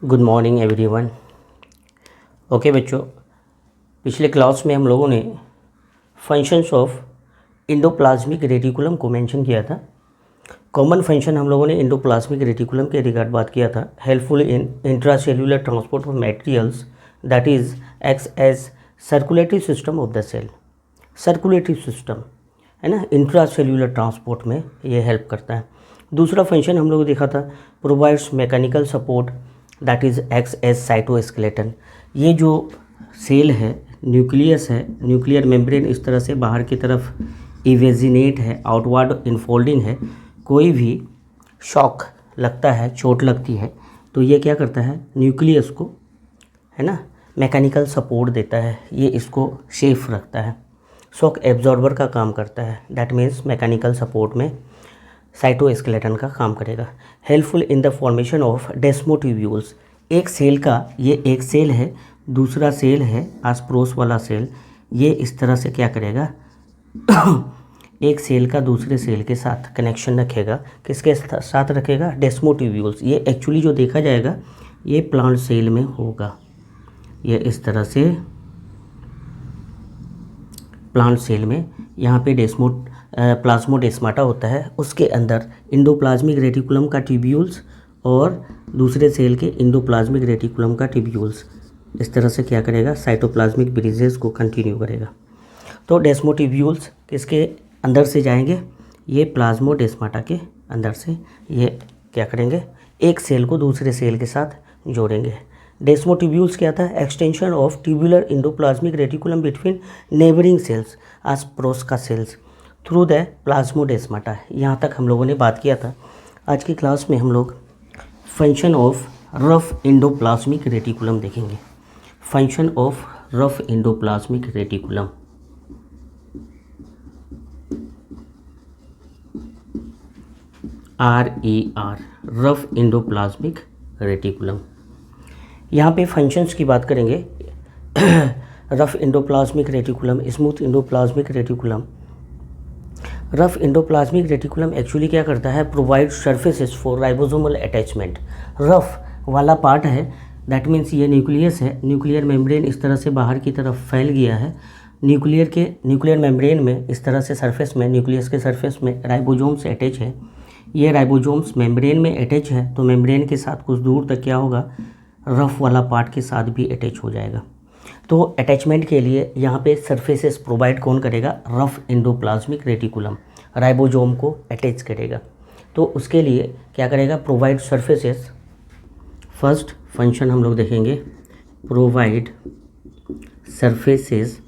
Good morning everyone. Okay बच्चों, पिछले class में हम लोगों ने फंक्शंस ऑफ इंडोप्लाज्मिक रेटिकुलम को मेंशन किया था। कॉमन फंक्शन हम लोगों ने इंडोप्लाज्मिक रेटिकुलम के रिगार्ड बात किया था। Helpful in intracellular transport of materials, that is acts as circulatory system of the cell. Circulatory system है ना, इंट्रासेल्युलर ट्रांसपोर्ट में ये हेल्प करता है। दूसरा फंक्शन हम लोग देखा था, provides mechanical support, that is acts as cytoskeleton. ये जो सेल है, न्यूक्लियस है, न्यूक्लियर मेम्ब्रेन इस तरह से बाहर की तरफ इवेजिनेट है, आउटवर्ड इनफोल्डिंग है। कोई भी शॉक लगता है, चोट लगती है, तो ये क्या करता है, न्यूक्लियस को है ना मैकेनिकल सपोर्ट देता है, ये इसको सेफ रखता है, शॉक एब्जॉर्बर का काम करता है। दैट मीन्स मैकेनिकल सपोर्ट में साइटोस्केलेटन का काम करेगा। Helpful in the formation of desmotubules. एक सेल का, ये एक सेल है, दूसरा सेल है आसपड़ोस वाला सेल, ये इस तरह से क्या करेगा एक सेल का दूसरे सेल के साथ कनेक्शन रखेगा। किसके साथ रखेगा? डेस्मोट्यूब्यूल्स। ये एक्चुअली जो देखा जाएगा ये प्लांट सेल में होगा, ये इस तरह से प्लांट सेल में यहाँ पे प्लाज्मोडेस्माटा होता है, उसके अंदर इंडोप्लाज्मिक रेटिकुलम का ट्यूब्यूल्स और दूसरे सेल के इंडोप्लाज्मिक रेटिकुलम का ट्यूब्यूल्स इस तरह से क्या करेगा, साइटोप्लाज्मिक ब्रिजेस को कंटिन्यू करेगा। तो डेस्मोट्यूब्यूल्स किसके अंदर से जाएंगे? ये प्लाज्मोडेस्माटा के अंदर से ये क्या करेंगे, एक सेल को दूसरे सेल के साथ जोड़ेंगे। डेस्मोट्यूब्यूल्स क्या था? Extension of tubular endoplasmic reticulum between neighbouring cells आसपड़ोस का सेल्स थ्रू द प्लाज्मोडेस्माटा। यहाँ तक हम लोगों ने बात किया था। आज की क्लास में हम लोग function of rough endoplasmic reticulum देखेंगे। Function of rough endoplasmic reticulum. RER, rough endoplasmic reticulum. यहाँ पे फंक्शंस की बात करेंगे। Rough endoplasmic reticulum, smooth endoplasmic reticulum. Rough endoplasmic reticulum actually क्या करता है? Provide surfaces for ribosomal attachment. Rough वाला पार्ट है, दैट मीन्स ये न्यूक्लियस है, न्यूक्लियर मेम्ब्रेन इस तरह से बाहर की तरफ फैल गया है। न्यूक्लियर मेम्ब्रेन में इस तरह से सरफेस में, न्यूक्लियस के सरफेस में राइबोसोम्स अटैच है। ये राइबोसोम्स मेम्ब्रेन में अटैच है, तो मेम्ब्रेन के साथ कुछ दूर तक क्या होगा, रफ वाला पार्ट के साथ भी अटैच हो जाएगा। तो अटैचमेंट के लिए यहाँ पे सरफेसेस प्रोवाइड कौन करेगा? रफ इंडोप्लाज्मिक रेटिकुलम राइबोसोम को अटैच करेगा। तो उसके लिए क्या करेगा? Provide surfaces. फर्स्ट फंक्शन हम लोग देखेंगे, provide surfaces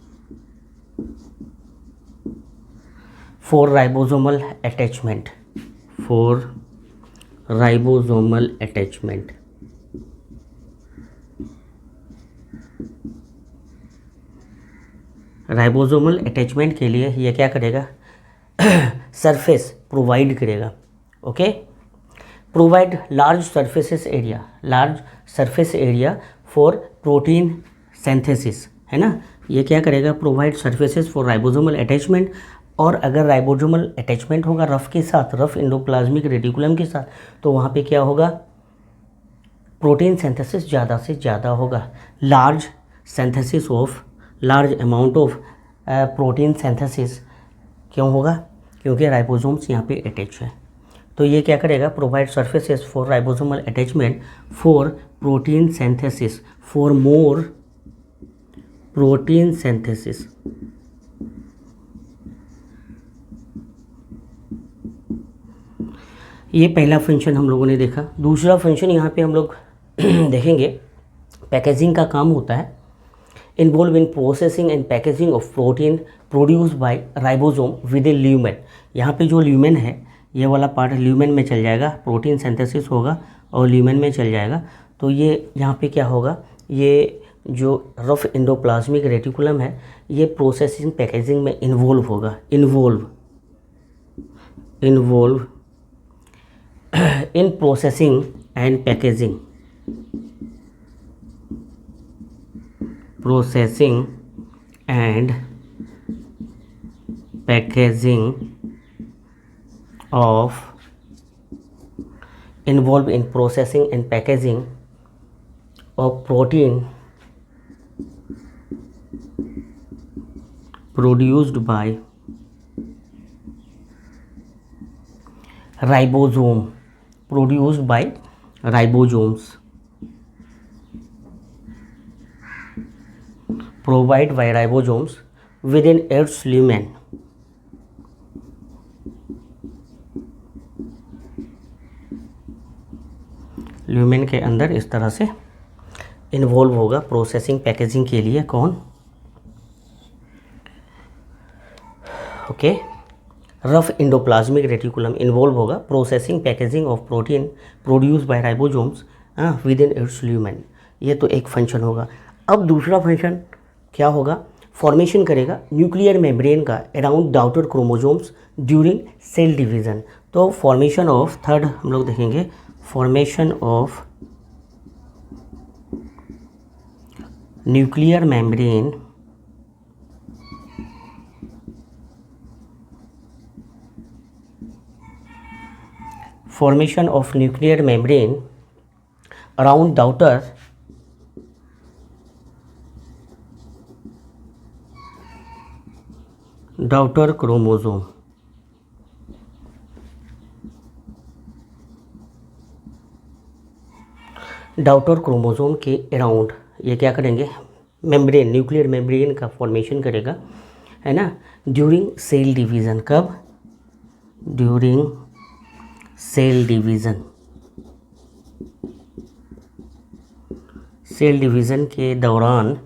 for ribosomal attachment, for ribosomal attachment. Ribosomal attachment के लिए ये क्या करेगा? सरफेस प्रोवाइड करेगा। Okay, provide large surfaces area, large surface area for protein synthesis, है ना। ये क्या करेगा? Provide surfaces for ribosomal attachment. और अगर राइबोसोमल अटैचमेंट होगा रफ के साथ, रफ इंडोप्लाज्मिक रेटिकुलम के साथ, तो वहाँ पे क्या होगा? प्रोटीन सिंथेसिस ज़्यादा से ज़्यादा होगा। Large synthesis of, large amount of protein synthesis क्यों होगा? क्योंकि राइबोसोम्स यहाँ पे अटैच है। तो ये क्या करेगा? Provide surfaces for ribosomal attachment for protein synthesis, for more protein synthesis. ये पहला फंक्शन हम लोगों ने देखा। दूसरा फंक्शन यहाँ पे हम लोग देखेंगे, पैकेजिंग का काम होता है। Involve in processing and packaging of protein produce bye ribosome with A lumen. यहाँ पे जो ल्यूमेन है, ये वाला पार्ट ल्यूमेन में चल जाएगा, प्रोटीन सिंथेसिस होगा और ल्यूमेन में चल जाएगा। तो ये यहाँ पे क्या होगा? ये जो रफ इंडोप्लाज्मिक रेटिकुलम है, ये प्रोसेसिंग पैकेजिंग में इन्वॉल्व होगा। Involve in processing and packaging, processing and packaging of, involved in processing and packaging of protein produced by ribosome, produced by ribosomes, provide by ribosomes within its lumen. Lumen के अंदर इस तरह से involve होगा processing packaging के लिए। कौन? Okay, rough endoplasmic reticulum involve होगा processing packaging of protein produce by ribosomes within its lumen. ये तो एक फंक्शन होगा। अब दूसरा फंक्शन क्या होगा? फॉर्मेशन करेगा न्यूक्लियर मेम्ब्रेन का around the outer chromosomes during cell division. तो फॉर्मेशन ऑफ, थर्ड हम लोग देखेंगे, formation of nuclear membrane around the outer chromosome। Daughter chromosome के अराउंड ये क्या करेंगे? मेम्ब्रेन, न्यूक्लियर मेम्ब्रेन का फॉर्मेशन करेगा, है ना, ड्यूरिंग सेल डिवीज़न। कब? During cell division. Cell division के दौरान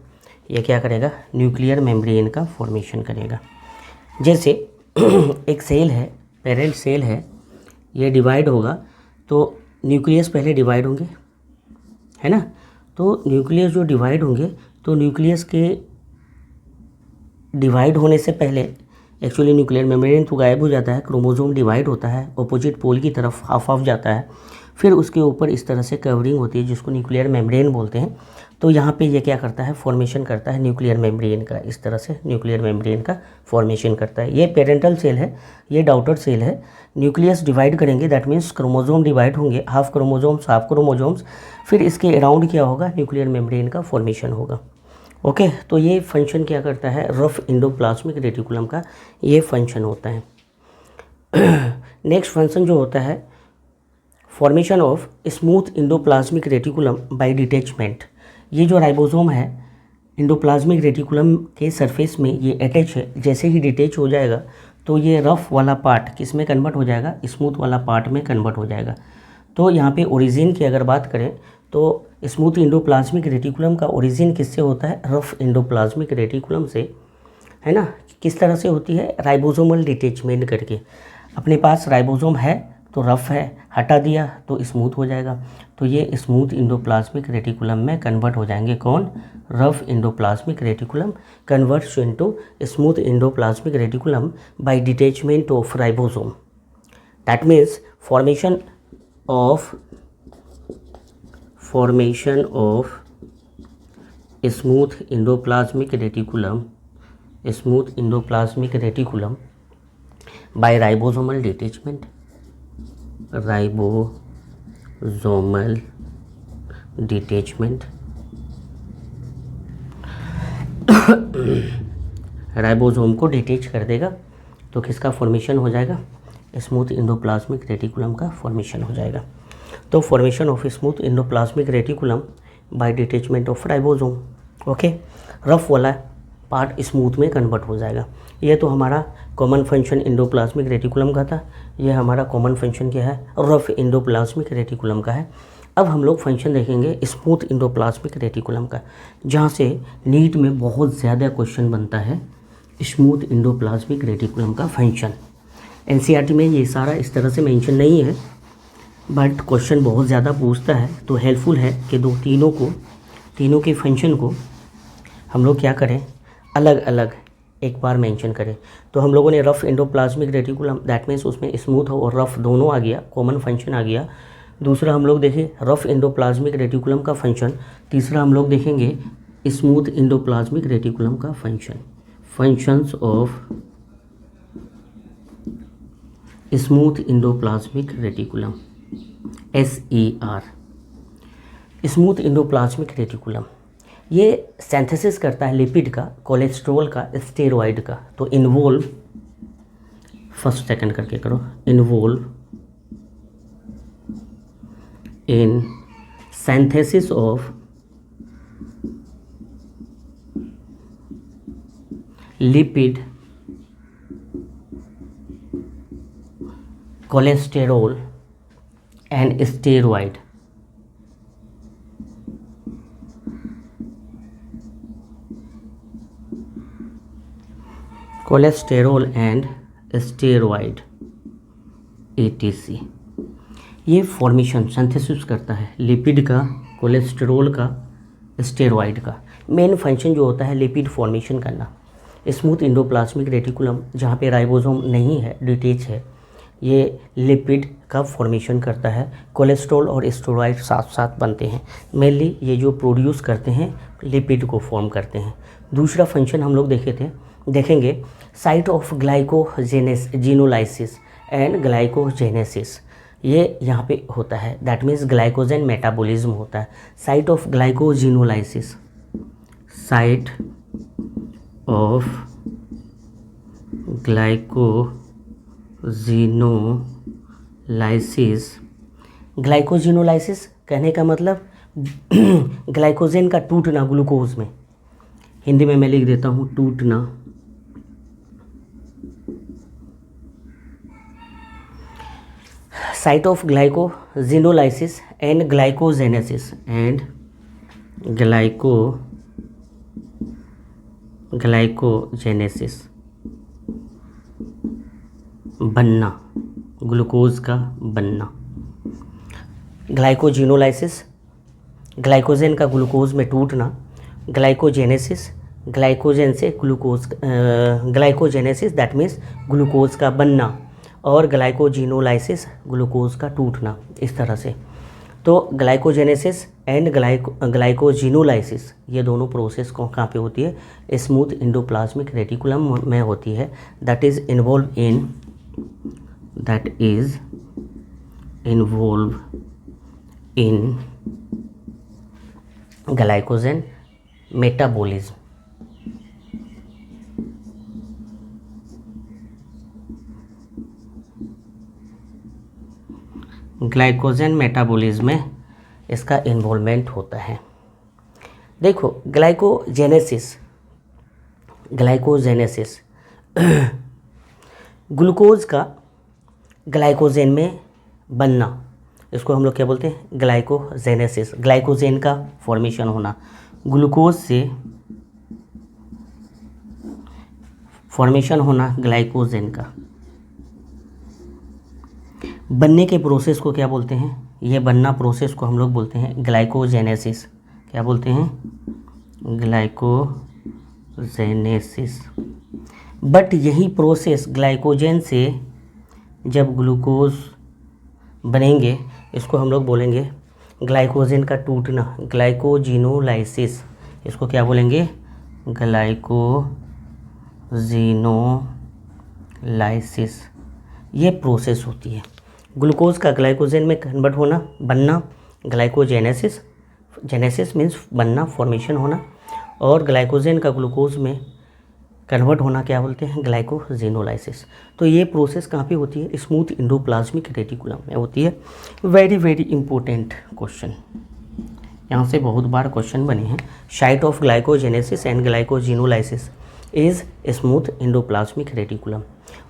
ये क्या करेगा? न्यूक्लियर मेम्ब्रेन का फॉर्मेशन करेगा। जैसे एक सेल है, पेरेंट सेल है, ये डिवाइड होगा तो न्यूक्लियस पहले डिवाइड होंगे, है ना। तो न्यूक्लियस जो डिवाइड होंगे तो न्यूक्लियस के डिवाइड होने से पहले एक्चुअली न्यूक्लियर मेम्ब्रेन तो गायब हो जाता है, क्रोमोसोम डिवाइड होता है, ऑपोजिट पोल की तरफ हाफ हाफ जाता है, फिर उसके ऊपर इस तरह से कवरिंग होती है जिसको न्यूक्लियर मेम्ब्रेन बोलते हैं। तो यहाँ पे ये क्या करता है? फॉर्मेशन करता है न्यूक्लियर मेम्ब्रेन का। इस तरह से न्यूक्लियर मेम्ब्रेन का फॉर्मेशन करता है। ये पेरेंटल सेल है, ये डॉटर सेल है। न्यूक्लियस डिवाइड करेंगे, दैट मीन्स क्रोमोसोम डिवाइड होंगे, हाफ क्रोमोसोम्स, फिर इसके अराउंड क्या होगा? न्यूक्लियर मेम्ब्रेन का फॉर्मेशन होगा। ओके, तो ये फंक्शन क्या करता है? रफ इंडोप्लाज्मिक रेटिकुलम का ये फंक्शन होता है। नेक्स्ट फंक्शन जो होता है, formation of smooth endoplasmic reticulum by detachment. ये जो राइबोसोम है इंडोप्लाज्मिक रेटिकुलम के सरफेस में ये अटैच है, जैसे ही डिटैच हो जाएगा तो ये रफ वाला पार्ट किस में कन्वर्ट हो जाएगा? स्मूथ वाला पार्ट में कन्वर्ट हो जाएगा। तो यहाँ पे ओरिजिन की अगर बात करें तो स्मूथ इंडोप्लाज्मिक रेटिकुलम का ओरिजिन किससे होता है? रफ इंडोप्लाज्मिक रेटिकुलम से, है ना। किस तरह से होती है? राइबोसोमल डिटैचमेंट करके। अपने पास राइबोसोम है तो रफ है, हटा दिया तो स्मूथ हो जाएगा। तो ये स्मूथ इंडोप्लाज्मिक रेटिकुलम में कन्वर्ट हो जाएंगे। कौन? Rough endoplasmic reticulum converts into smooth endoplasmic reticulum by detachment of ribosome. That means formation of smooth endoplasmic reticulum by ribosomal detachment. Ribosome को डिटैच कर देगा तो किसका फॉर्मेशन हो जाएगा? स्मूथ इंडोप्लाज्मिक रेटिकुलम का फॉर्मेशन हो जाएगा। तो formation of smooth endoplasmic reticulum by detachment of ribosome. Okay, rough वाला पार्ट स्मूथ में कन्वर्ट हो जाएगा। ये तो हमारा कॉमन फंक्शन इंडोप्लाज्मिक रेटिकुलम का था। ये हमारा कॉमन फंक्शन क्या है? रफ इंडोप्लाज्मिक रेटिकुलम का है। अब हम लोग फंक्शन देखेंगे स्मूथ इंडोप्लाज्मिक रेटिकुलम का, जहाँ से नीट में बहुत ज़्यादा क्वेश्चन बनता है स्मूथ इंडोप्लाज्मिक रेटिकुलम का फंक्शन। एनसीईआरटी में ये सारा इस तरह से मेंशन नहीं है, बट क्वेश्चन बहुत ज़्यादा पूछता है, तो हेल्पफुल है कि तीनों के फंक्शन को हम लोग क्या करें? अलग अलग एक बार मेंशन करें। तो हम लोगों ने rough endoplasmic reticulum, that means उसमें स्मूथ और रफ दोनों आ गया, कॉमन फंक्शन आ गया। दूसरा हम लोग देखें रफ इंडोप्लाज्मिक रेटिकुलम का फंक्शन। तीसरा हम लोग देखेंगे स्मूथ इंडोप्लाज्मिक रेटिकुलम का function. Functions of smooth endoplasmic reticulum, SER। Smooth endoplasmic reticulum ये सिंथेसिस करता है लिपिड का, कोलेस्ट्रॉल का, स्टेरॉइड का। तो इन्वॉल्व, फर्स्ट सेकंड करके करो, involve in synthesis of lipid, cholesterol and steroid. Cholesterol and steroid ATC, ये फॉर्मेशन सिंथेसिस करता है लिपिड का, कोलेस्टेरोल का, स्टेरॉइड का। मेन फंक्शन जो होता है लिपिड फॉर्मेशन करना। स्मूथ इंडोप्लाज्मिक रेटिकुलम जहाँ पे राइबोसोम नहीं है, डिटेच है, ये लिपिड का फॉर्मेशन करता है। कोलेस्ट्रॉल और स्टेरॉइड साथ साथ बनते हैं। मेनली ये जो प्रोड्यूस करते हैं लिपिड को फॉर्म करते हैं। दूसरा फंक्शन हम लोग देखेंगे site of glycogenolysis and glycogenesis, ये यहाँ पे होता है। दैट मीन्स ग्लाइकोजन मेटाबॉलिज्म होता है। Site of glycogenolysis, site of glycogenolysis. Glycogenolysis कहने का मतलब ग्लाइकोजन का टूटना ग्लूकोज में। हिंदी में मैं लिख देता हूँ टूटना। Site of glycogenolysis and glycogenesis and glycogenesis, बनना, ग्लूकोज का बनना। ग्लाइकोजेनोलाइसिस, ग्लाइकोजन का ग्लूकोज में टूटना। ग्लाइकोजेनेसिस, ग्लाइकोजन से glucose, glycogenesis that means glucose का बनना, और ग्लाइकोजेनोलाइसिस ग्लूकोज का टूटना, इस तरह से। तो ग्लाइकोजेनेसिस एंड ग्लाइकोजेनोलाइसिस ये दोनों प्रोसेस कहाँ पे होती है? स्मूथ इंडोप्लाज्मिक रेटिकुलम में होती है। That is involve in glycogen metabolism. Glycogen metabolism में इसका इन्वॉल्वमेंट होता है। देखो ग्लाइकोजेनेसिस ग्लूकोज का ग्लाइकोजन में बनना, इसको हम लोग क्या बोलते हैं? ग्लाइकोजेनेसिस। ग्लाइकोजन का फॉर्मेशन होना, ग्लूकोज से फॉर्मेशन होना ग्लाइकोजन का। बनने के प्रोसेस को क्या बोलते हैं? ये बनना प्रोसेस को हम लोग बोलते हैं ग्लाइकोजेनेसिस। क्या बोलते हैं? ग्लाइकोजेनेसिस। बट यही प्रोसेस ग्लाइकोजन से जब ग्लूकोज बनेंगे, इसको हम लोग बोलेंगे ग्लाइकोजन का टूटना, ग्लाइकोजेनोलाइसिस। इसको क्या बोलेंगे? ग्लाइकोजेनोलाइसिस। ये प्रोसेस होती है। ग्लूकोज का ग्लाइकोजन में कन्वर्ट होना, बनना, ग्लाइकोजेनेसिस। जेनेसिस मीन्स बनना, फॉर्मेशन होना, और ग्लाइकोजन का ग्लूकोज में कन्वर्ट होना क्या बोलते हैं? ग्लाइकोजेनोलाइसिस। तो ये प्रोसेस कहाँ पे होती है? स्मूथ इंडोप्लाज्मिक रेटिकुलम में होती है। वेरी वेरी इंपॉर्टेंट क्वेश्चन, यहाँ से बहुत बार क्वेश्चन बने हैं। Site of glycogenesis and glycogenolysis is smooth endoplasmic reticulum.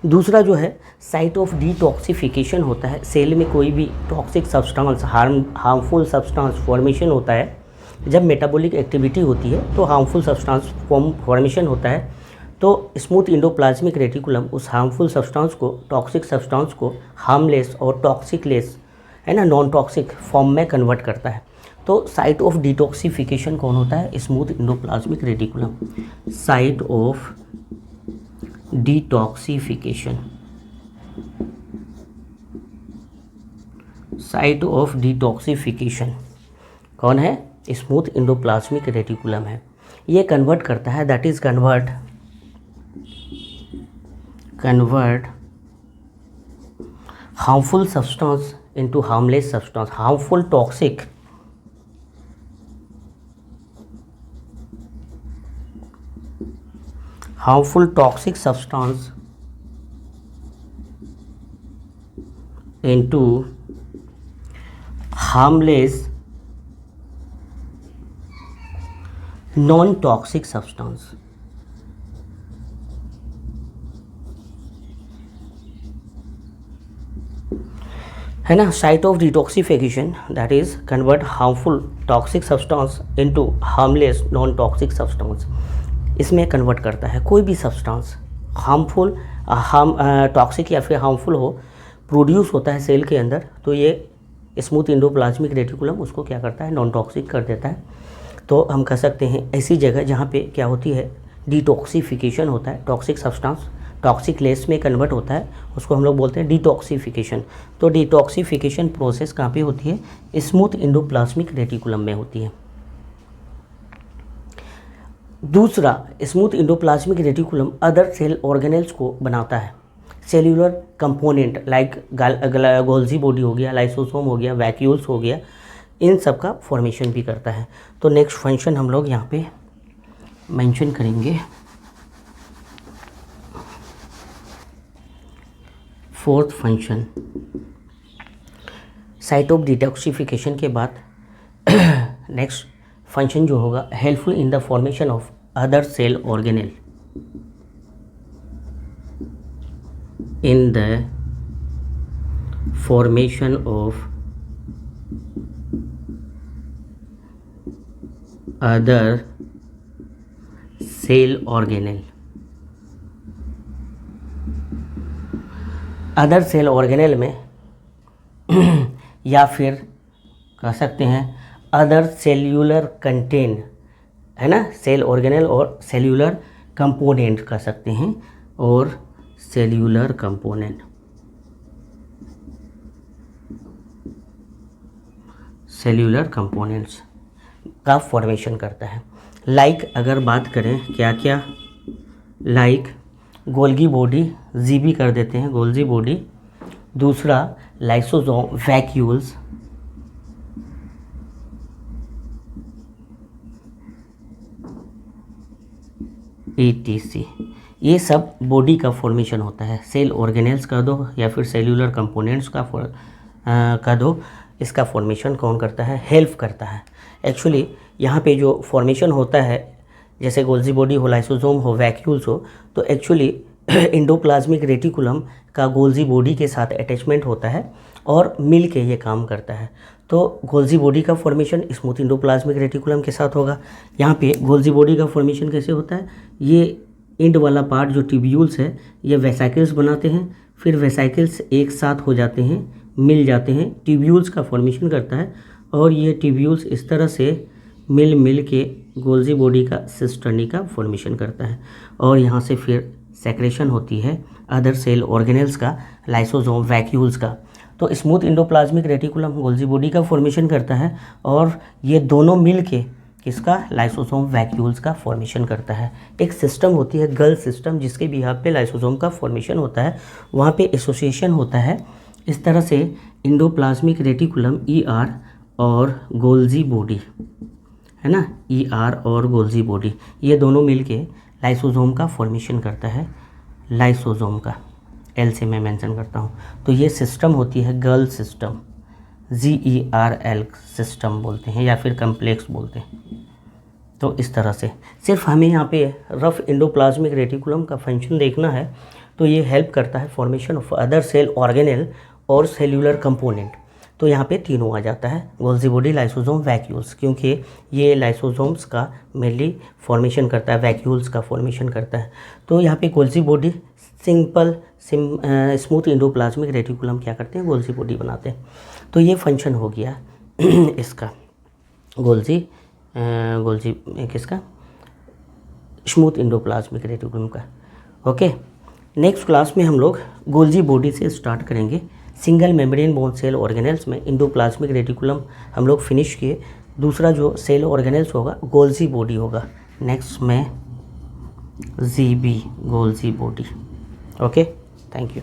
दूसरा जो है साइट ऑफ डिटॉक्सिफिकेशन होता है। सेल में कोई भी toxic substance, harmful substance formation होता है। जब मेटाबॉलिक एक्टिविटी होती है तो हार्मफुल सब्सटेंस फॉर्मेशन होता है। तो स्मूथ इंडोप्लाज्मिक रेटिकुलम उस हार्मफुल सब्सटेंस को, टॉक्सिक सब्सटेंस को हार्मलेस और टॉक्सिकलेस, है ना, नॉन टॉक्सिक फॉर्म में कन्वर्ट करता है। तो साइट ऑफ डिटॉक्सिफिकेशन कौन होता है? Smooth endoplasmic reticulum. Site of detoxification, site of detoxification कौन है? स्मूथ इंडोप्लाज्मिक रेटिकुलम है। ये कन्वर्ट करता है, that is convert harmful substance into harmless substance. Harmful toxic harmful toxic substance into harmless non-toxic substance. है ना, site of detoxification that is convert harmful toxic substance into harmless non toxic substance. इसमें convert करता है कोई भी substance harmful toxic या फिर harmful हो, प्रोड्यूस होता है सेल के अंदर, तो ये स्मूथ एंडोप्लाज्मिक रेटिकुलम उसको क्या करता है, नॉन टॉक्सिक कर देता है. तो हम कह सकते हैं ऐसी जगह जहाँ पे क्या होती है, डिटॉक्सिफिकेशन होता है, टॉक्सिक सब्सटेंस टॉक्सिक लेस में कन्वर्ट होता है, उसको हम लोग बोलते हैं डिटॉक्सिफिकेशन. तो डिटॉक्सिफिकेशन प्रोसेस कहाँ पे होती है, स्मूथ एंडोप्लाज्मिक रेटिकुलम में होती है. दूसरा, smooth endoplasmic reticulum other cell organelles को बनाता है, cellular component like Golgi body हो गया, लाइसोसोम हो गया, वैक्यूल्स हो गया, इन सब का फॉर्मेशन भी करता है. तो नेक्स्ट फंक्शन हम लोग यहाँ पे मेंशन करेंगे. Fourth function, site of detoxification के बाद नेक्स्ट फंक्शन जो होगा, helpful in the formation of other cell organelle. In the formation of other cell organelle. Other cell organelle में या फिर कह सकते हैं अदर सेल्यूलर कंटेन, है ना, सेल ऑर्गेनेल और सेल्यूलर कंपोनेंट कह सकते हैं, और सेल्यूलर कंपोनेंट, सेल्यूलर कंपोनेंट्स का फॉर्मेशन करता है. लाइक अगर बात करें क्या क्या, लाइक गोल्गी बॉडी, जीबी कर देते हैं गोल्जी बॉडी. दूसरा लाइसोसोम, वैक्यूल्स, ETC, ये सब बॉडी का फॉर्मेशन होता है. सेल ऑर्गेनेल्स का दो या फिर सेल्यूलर कंपोनेंट्स का दो, इसका फॉर्मेशन कौन करता है, हेल्प करता है. एक्चुअली यहाँ पे जो फॉर्मेशन होता है, जैसे गोल्जी बॉडी हो, लाइसोसोम हो, वैक्यूल्स हो, तो एक्चुअली एंडोप्लाज्मिक रेटिकुलम का गोल्जी बॉडी के साथ अटैचमेंट होता है और मिल के ये काम करता है. तो गोल्जी बॉडी का फॉर्मेशन स्मूथ एंडोप्लाज्मिक रेटिकुलम के साथ होगा. यहाँ पे गोल्जी बॉडी का फॉर्मेशन कैसे होता है, ये एंड वाला पार्ट जो ट्यूब्यूल्स है, ये वेसाइकल्स बनाते हैं, फिर वेसाइकल्स एक साथ हो जाते हैं, मिल जाते हैं, ट्यूब्यूल्स का फॉर्मेशन करता है, और ये ट्यूब्यूल्स इस तरह से मिल के गोल्जी बॉडी का सिस्टर्नी का फॉर्मेशन करता है. और यहाँ से फिर सेक्रेशन होती है अदर सेल ऑर्गेनेल्स का, लाइसोसोम, वैक्यूल्स का. तो smooth endoplasmic reticulum Golgi body का फॉर्मेशन करता है, और ये दोनों मिल के किसका, लाइसोसोम, वैक्यूल्स का फॉर्मेशन करता है. एक सिस्टम होती है गल सिस्टम, जिसके बिहाफ पे लाइसोसोम का फॉर्मेशन होता है, वहाँ पे एसोसिएशन होता है. इस तरह से एंडोप्लाज्मिक रेटिकुलम ER और गोल्जी बॉडी, है ना, ER और गोल्जी बॉडी, ये दोनों मिलके लाइसोसोम का फॉर्मेशन करता है. लाइसोसोम का L से मैं मेंशन करता हूँ. तो ये सिस्टम होती है गल सिस्टम, GERL सिस्टम बोलते हैं या फिर कम्प्लेक्स बोलते हैं. तो इस तरह से सिर्फ हमें यहाँ पे रफ एंडोप्लाज्मिक रेटिकुलम का फंक्शन देखना है, तो ये हेल्प करता है formation of other cell organelle और सेल्यूलर कंपोनेंट. तो यहाँ पे तीनों आ जाता है, गोल्जी बॉडी, लाइसोसोम, वैक्यूल्स, क्योंकि ये लाइसोसोम्स का मेनली फॉर्मेशन करता है, वैक्यूल्स का फॉर्मेशन करता है. तो यहाँ पे Golgi body simple smooth endoplasmic reticulum क्या करते हैं, गोल्जी बॉडी बनाते हैं. तो ये फंक्शन हो गया इसका गोल्जी किसका, स्मूथ एंडोप्लाज्मिक रेटिकुलम का. ओके, नेक्स्ट क्लास में हम लोग गोल्जी बॉडी से स्टार्ट करेंगे. Single membrane bound cell organelles में एंडोप्लाज्मिक रेटिकुलम हम लोग फिनिश किए. दूसरा जो सेल ऑर्गेनेल्स होगा गोल्जी बॉडी होगा. नेक्स्ट में GB Golgi body. Okay, thank you.